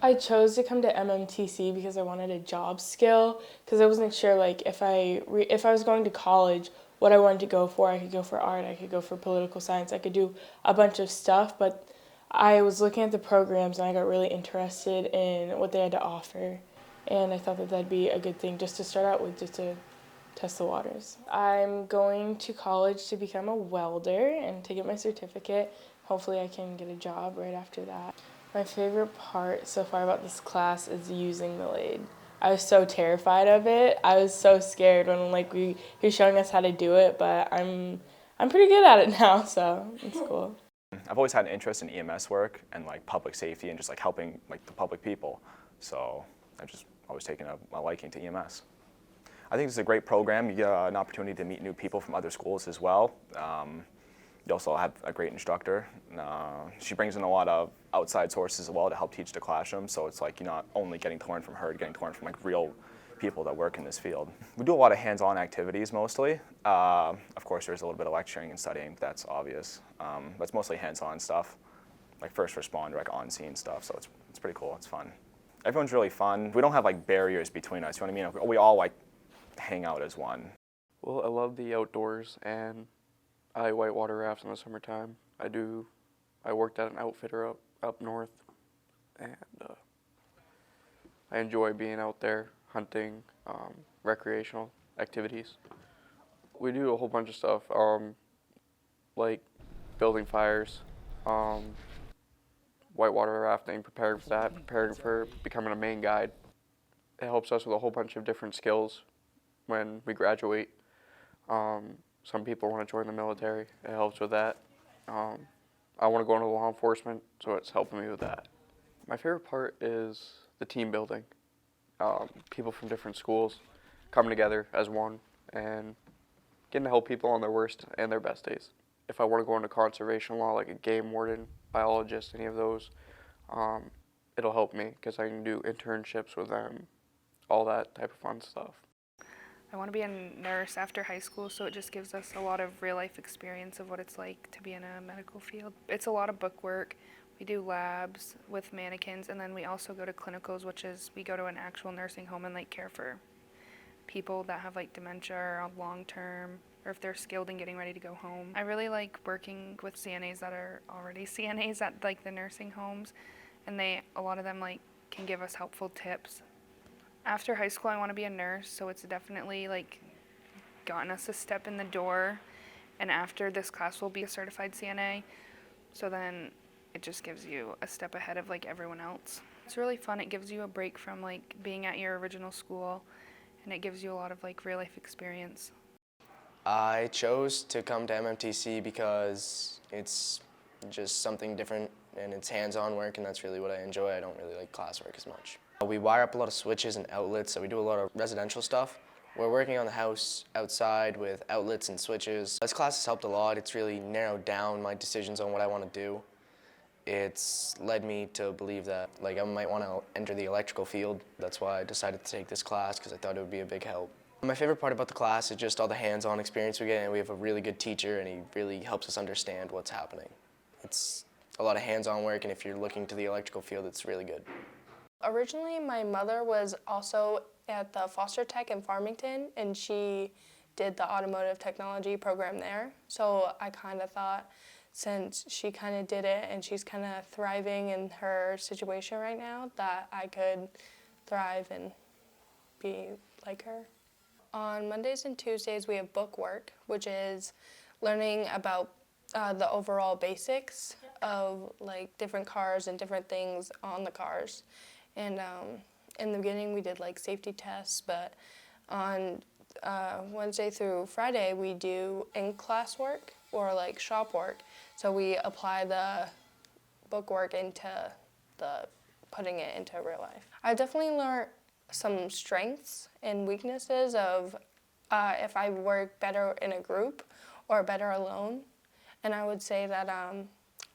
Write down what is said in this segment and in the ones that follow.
I chose to come to MMTC because I wanted a job skill because I wasn't sure like if I was going to college what I wanted to go for. I could go for art, I could go for political science, I could do a bunch of stuff, but I was looking at the programs and I got really interested in what they had to offer, and I thought that that'd be a good thing just to start out with, just to test the waters. I'm going to college to become a welder and to get my certificate. Hopefully I can get a job right after that. My favorite part so far about this class is using the lathe. I was so terrified of it. I was so scared when he was showing us how to do it, but I'm pretty good at it now, so it's cool. I've always had an interest in EMS work and like public safety and just like helping like the public people. So I've just always taken a liking to EMS. I think it's a great program. You get an opportunity to meet new people from other schools as well. You also have a great instructor. She brings in a lot of outside sources as well to help teach the classroom. So it's like you're not only getting to learn from her, you're getting to learn from like real people that work in this field. We do a lot of hands-on activities mostly. Of course, there's a little bit of lecturing and studying. That's obvious. But it's mostly hands-on stuff, like first responder, like on-scene stuff. So it's pretty cool. It's fun. Everyone's really fun. We don't have like barriers between us. You know what I mean? We all like hang out as one. Well, I love the outdoors, and I whitewater raft in the summertime. I worked at an outfitter up north, and I enjoy being out there, hunting, recreational activities. We do a whole bunch of stuff, like building fires, whitewater rafting, preparing for that, preparing for becoming a Maine guide. It helps us with a whole bunch of different skills when we graduate. Some people want to join the military. It helps with that. I want to go into law enforcement, so it's helping me with that. My favorite part is the team building. People from different schools coming together as one and getting to help people on their worst and their best days. If I want to go into conservation law, like a game warden, biologist, any of those, it'll help me because I can do internships with them, all that type of fun stuff. I want to be a nurse after high school, so it just gives us a lot of real-life experience of what it's like to be in a medical field. It's a lot of book work. We do labs with mannequins, and then we also go to clinicals, which is we go to an actual nursing home and care for people that have dementia or long-term, or if they're skilled in getting ready to go home. I really like working with CNAs that are already CNAs at the nursing homes, and a lot of them can give us helpful tips. After high school, I want to be a nurse, so it's definitely gotten us a step in the door. And after this class, we'll be a certified CNA. So then it just gives you a step ahead of everyone else. It's really fun. It gives you a break from being at your original school, and it gives you a lot of real life experience. I chose to come to MMTC because it's just something different and it's hands-on work, and that's really what I enjoy. I don't really like classwork as much. We wire up a lot of switches and outlets, so we do a lot of residential stuff. We're working on the house outside with outlets and switches. This class has helped a lot. It's really narrowed down my decisions on what I want to do. It's led me to believe that I might want to enter the electrical field. That's why I decided to take this class, because I thought it would be a big help. My favorite part about the class is just all the hands-on experience we get, and we have a really good teacher, and he really helps us understand what's happening. It's a lot of hands-on work, and if you're looking to the electrical field, it's really good. Originally, my mother was also at the Foster Tech in Farmington, and she did the Automotive Technology program there. So I kind of thought, since she kind of did it and she's kind of thriving in her situation right now, that I could thrive and be like her. On Mondays and Tuesdays, we have book work, which is learning about the overall basics of different cars and different things on the cars. And in the beginning, we did safety tests, but on Wednesday through Friday, we do in-class work or shop work. So we apply the book work into putting it into real life. I definitely learned some strengths and weaknesses of if I work better in a group or better alone. And I would say that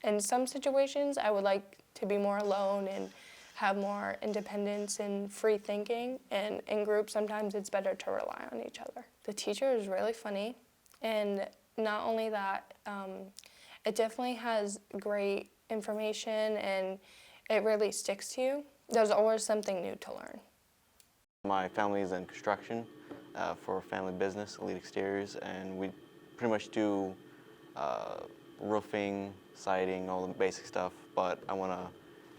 in some situations, I would like to be more alone and have more independence and free thinking, and in groups sometimes it's better to rely on each other. The teacher is really funny, and not only that, it definitely has great information and it really sticks to you. There's always something new to learn. My family is in construction for family business, Elite Exteriors, and we pretty much do roofing, siding, all the basic stuff, but I want to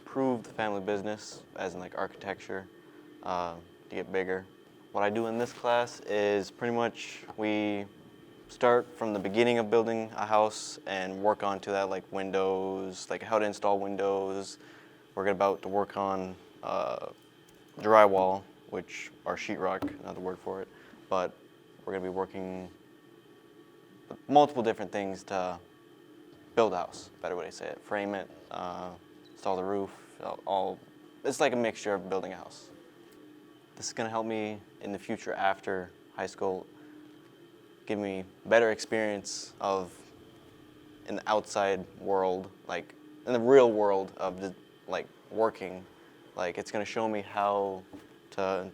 improve the family business, as in like architecture, to get bigger. What I do in this class is pretty much we start from the beginning of building a house and work on to that, like windows, like how to install windows. We're about to work on drywall, which are sheetrock, another word for it, but we're going to be working with multiple different things to build a house, better way to say it. Frame it, install the roof, it's like a mixture of building a house. This is going to help me in the future after high school, give me better experience of in the outside world, like in the real world of the, like working. Like it's going to show me how to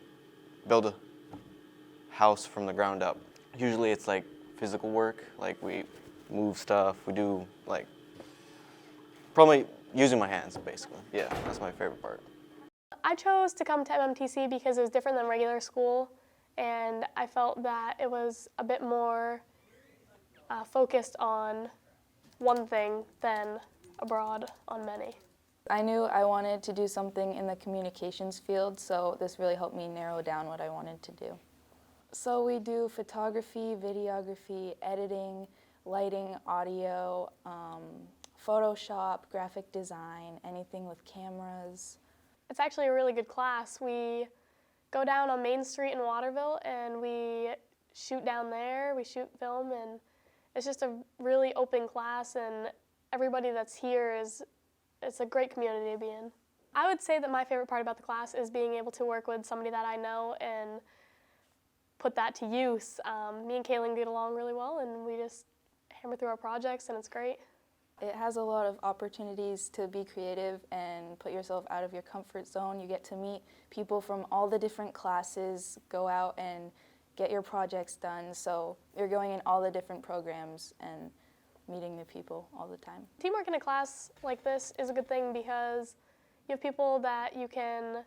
build a house from the ground up. Usually it's like physical work, like we move stuff, we do like, probably using my hands basically. Yeah, that's my favorite part. I chose to come to MMTC because it was different than regular school, and I felt that it was a bit more focused on one thing than abroad on many. I knew I wanted to do something in the communications field, so this really helped me narrow down what I wanted to do. So we do photography, videography, editing, lighting, audio, Photoshop, graphic design, anything with cameras. It's actually a really good class. We go down on Main Street in Waterville and we shoot down there, we shoot film, and it's just a really open class, and everybody that's here it's a great community to be in. I would say that my favorite part about the class is being able to work with somebody that I know and put that to use. Me and Kaylin get along really well, and we just hammer through our projects, and it's great. It has a lot of opportunities to be creative and put yourself out of your comfort zone. You get to meet people from all the different classes, go out and get your projects done. So you're going in all the different programs and meeting new people all the time. Teamwork in a class like this is a good thing because you have people that you can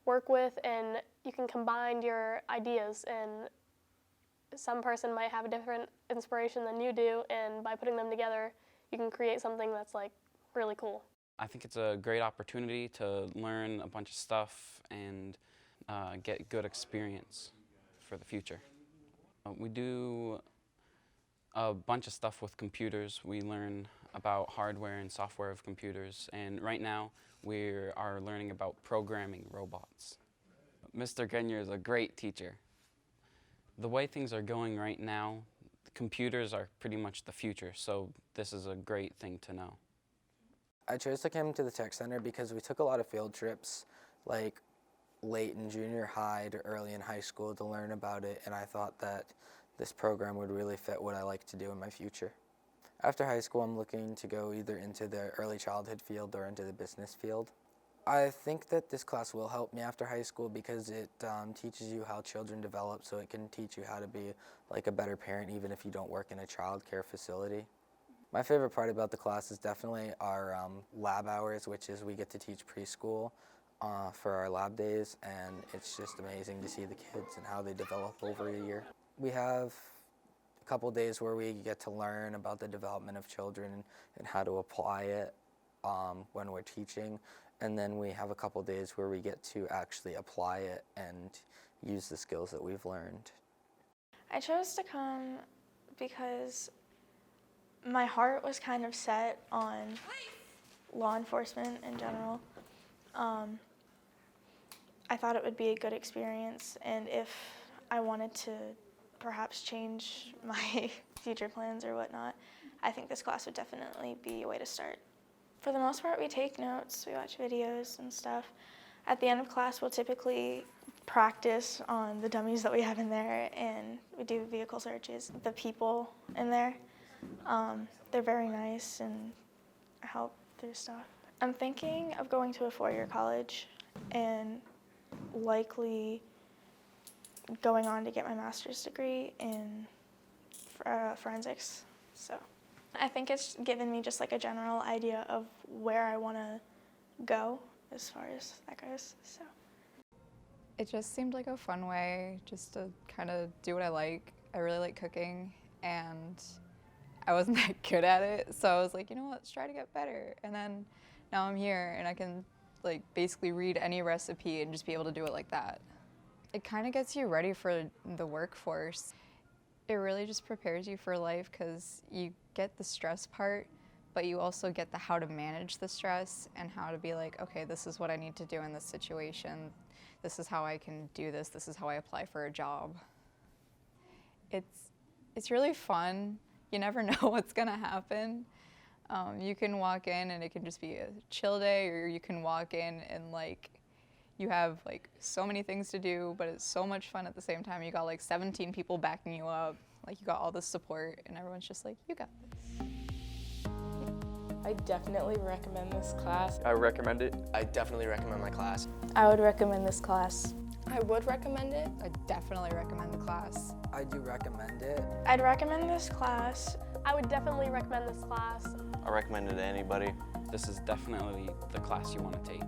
work with and you can combine your ideas, and some person might have a different inspiration than you do, and by putting them together you can create something that's like really cool. I think it's a great opportunity to learn a bunch of stuff and get good experience for the future. We do a bunch of stuff with computers. We learn about hardware and software of computers, and right now we are learning about programming robots. Mr. Grenier is a great teacher. The way things are going right now, computers are pretty much the future, so this is a great thing to know. I chose to come to the Tech Center because we took a lot of field trips, like late in junior high to early in high school, to learn about it, and I thought that this program would really fit what I like to do in my future. After high school, I'm looking to go either into the early childhood field or into the business field. I think that this class will help me after high school because it teaches you how children develop, so it can teach you how to be like a better parent even if you don't work in a child care facility. My favorite part about the class is definitely our lab hours, which is we get to teach preschool for our lab days, and it's just amazing to see the kids and how they develop over a year. We have a couple days where we get to learn about the development of children and how to apply it when we're teaching. And then we have a couple days where we get to actually apply it and use the skills that we've learned. I chose to come because my heart was kind of set on law enforcement in general. I thought it would be a good experience, and if I wanted to perhaps change my future plans or whatnot, I think this class would definitely be a way to start. For the most part, we take notes, we watch videos and stuff. At the end of class, we'll typically practice on the dummies that we have in there, and we do vehicle searches. The people in there, they're very nice and help through stuff. I'm thinking of going to a four-year college and likely going on to get my master's degree in forensics. So I think it's given me just like a general idea of where I want to go as far as that goes. So. It just seemed like a fun way just to kind of do what I like. I really like cooking, and I wasn't that good at it, so I was like, you know what, let's try to get better. And then now I'm here, and I can like basically read any recipe and just be able to do it like that. It kind of gets you ready for the workforce. It really just prepares you for life because you get the stress part, but you also get the how to manage the stress and how to be like, okay, this is what I need to do in this situation. This is how I can do this. This is how I apply for a job. It's really fun. You never know what's gonna happen. You can walk in and it can just be a chill day, or you can walk in and like you have like so many things to do, but it's so much fun at the same time. You got like 17 people backing you up. Like you got all this support, and everyone's just like, you got this. I definitely recommend this class. I recommend it. I definitely recommend my class. I would recommend this class. I would recommend it. I definitely recommend the class. I do recommend it. I'd recommend this class. I would definitely recommend this class. I recommend it to anybody. This is definitely the class you want to take.